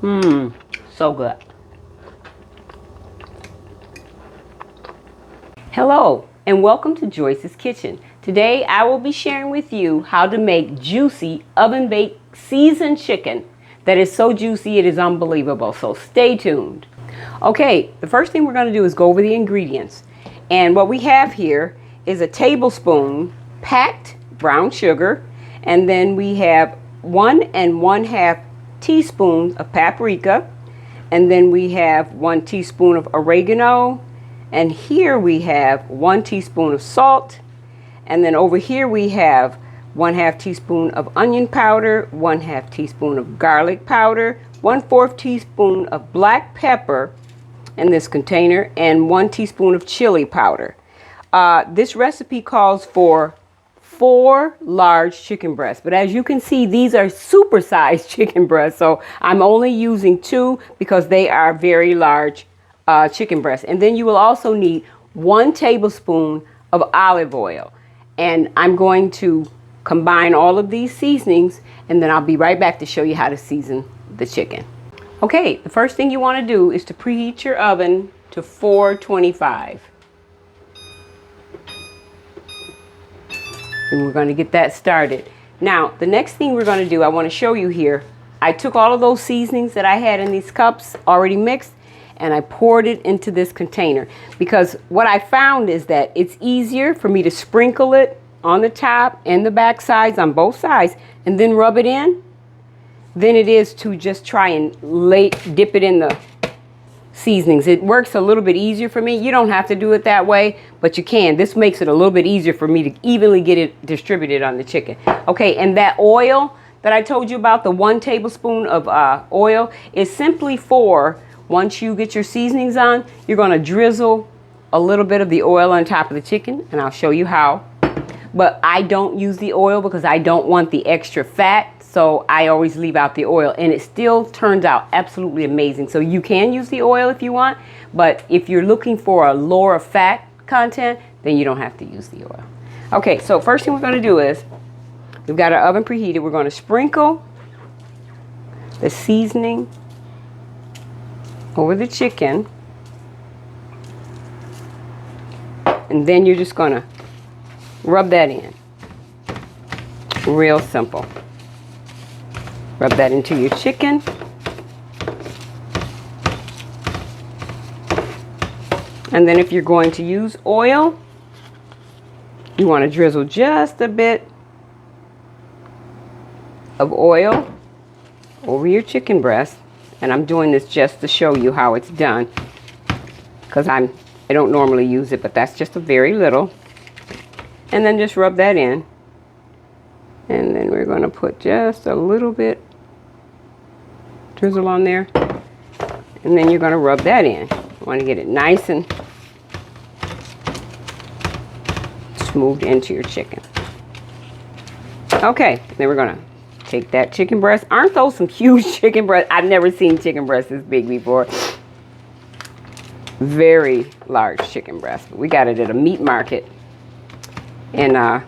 Mmm, so good. Hello, and welcome to Joyce's Kitchen. Today I will be sharing with you how to make juicy oven-baked seasoned chicken that is so juicy it is unbelievable, so stay tuned. Okay, the first thing we're going to do is go over the ingredients. And what we have here is a tablespoon packed brown sugar, and then we have 1 1/2 teaspoons of paprika, and then we have 1 teaspoon of oregano, and here we have 1 teaspoon of salt, and then over here we have 1/2 teaspoon of onion powder, 1/2 teaspoon of garlic powder, 1/4 teaspoon of black pepper in this container, and 1 teaspoon of chili powder. This recipe calls for 4 large chicken breasts, but as you can see, these are supersized chicken breasts, so I'm only using 2 because they are very large chicken breasts. And then you will also need 1 tablespoon of olive oil, and I'm going to combine all of these seasonings, and then I'll be right back to show you how to season the chicken. Okay, the first thing you want to do is to preheat your oven to 425. And we're going to get that started. Now, the next thing we're going to do, I want to show you here. I took all of those seasonings that I had in these cups already mixed, and I poured it into this container, because what I found is that it's easier for me to sprinkle it on the top and the back sides, on both sides, and then rub it in, than it is to just try and dip it in the seasonings. It works a little bit easier for me. You don't have to do it that way, but you can. This makes it a little bit easier for me to evenly get it distributed on the chicken. Okay, and that oil that I told you about, the 1 tablespoon of oil, is simply for, once you get your seasonings on, you're going to drizzle a little bit of the oil on top of the chicken, and I'll show you how. But I don't use the oil because I don't want the extra fat. So I always leave out the oil, and it still turns out absolutely amazing. So you can use the oil if you want, but if you're looking for a lower fat content, then you don't have to use the oil. Okay, so first thing we're going to do is, we've got our oven preheated. We're going to sprinkle the seasoning over the chicken, and then you're just going to rub that in. Real simple. Rub that into your chicken. And then if you're going to use oil, you want to drizzle just a bit of oil over your chicken breast. And I'm doing this just to show you how it's done, because I don't normally use it, but that's just a very little. And then just rub that in. And then we're going to put just a little bit drizzle on there, and then you're going to rub that in. You want to get it nice and smoothed into your chicken. Okay, then we're going to take that chicken breast. Aren't those some huge chicken breasts? I've never seen chicken breasts this big before. Very large chicken breast. We got it at a meat market, and I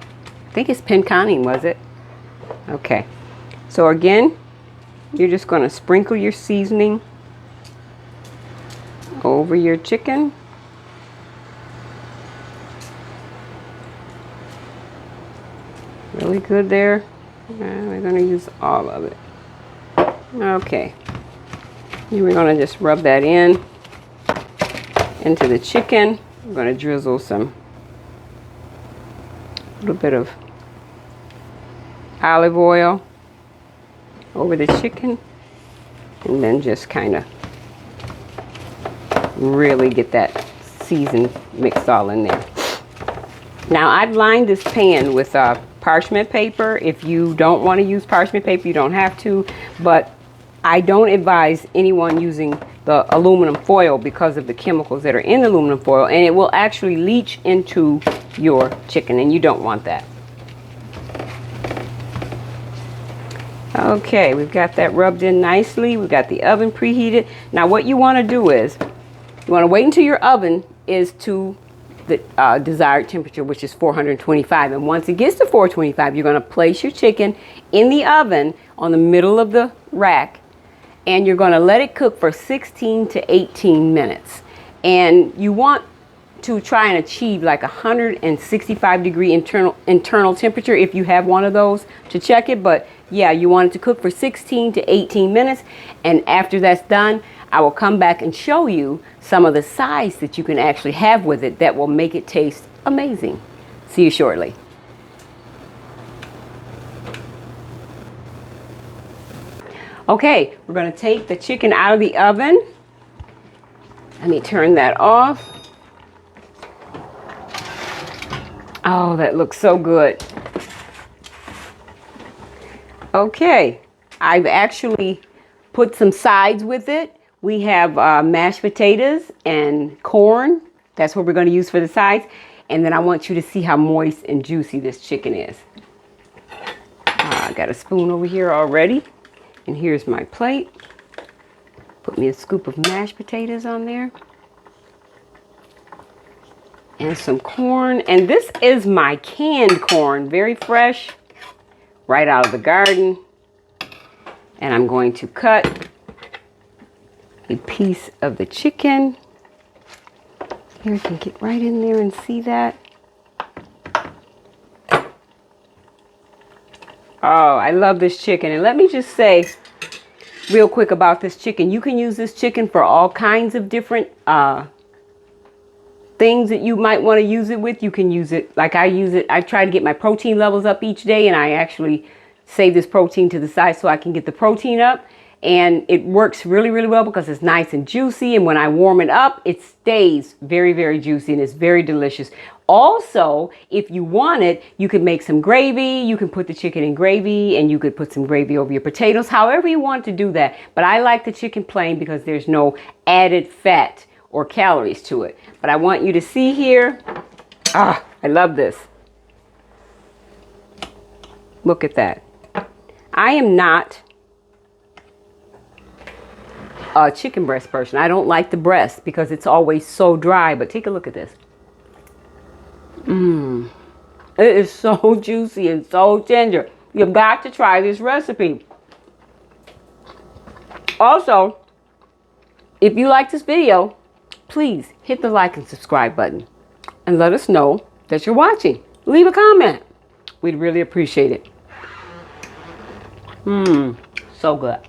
think it's Pinconning, was it? Okay, so again, you're just going to sprinkle your seasoning over your chicken. Really good there. We're going to use all of it. Okay. And we're going to just rub that into the chicken. We're going to drizzle a little bit of olive oil over the chicken, and then just kind of really get that seasoned mix all in there. Now I've lined this pan with parchment paper. If you don't want to use parchment paper, you don't have to, but I don't advise anyone using the aluminum foil because of the chemicals that are in the aluminum foil, and it will actually leach into your chicken, and you don't want that. Okay, we've got that rubbed in nicely. We've got the oven preheated. Now what you want to do is, you want to wait until your oven is to the desired temperature, which is 425. And once it gets to 425, you're going to place your chicken in the oven on the middle of the rack, and you're going to let it cook for 16 to 18 minutes. And you want to try and achieve like 165-degree internal temperature if you have one of those to check it. But yeah, you want it to cook for 16 to 18 minutes. And after that's done, I will come back and show you some of the sides that you can actually have with it that will make it taste amazing. See you shortly. Okay, we're going to take the chicken out of the oven. Let me turn that off. Oh, that looks so good. Okay, I've actually put some sides with it. We have mashed potatoes and corn. That's what we're going to use for the sides. And then I want you to see how moist and juicy this chicken is. I got a spoon over here already. And here's my plate. Put me a scoop of mashed potatoes on there. And some corn. And this is my canned corn, very fresh, right out of the garden. And I'm going to cut a piece of the chicken. Here, you can get right in there and see that. Oh, I love this chicken. And let me just say real quick about this chicken. You can use this chicken for all kinds of different things that you might want to use it with. You can use it like I use it. I try to get my protein levels up each day, and I actually save this protein to the side so I can get the protein up. And it works really, really well because it's nice and juicy. And when I warm it up, it stays very, very juicy and it's very delicious. Also, if you want it, you can make some gravy. You can put the chicken in gravy and you could put some gravy over your potatoes, however you want to do that. But I like the chicken plain because there's no added fat or calories to it. But I want you to see here. Ah, I love this. Look at that. I am not a chicken breast person. I don't like the breast because it's always so dry. But take a look at this. It is so juicy and so tender. You've got to try this recipe. Also, if you like this video, please hit the like and subscribe button and let us know that you're watching. Leave a comment. We'd really appreciate it. So good.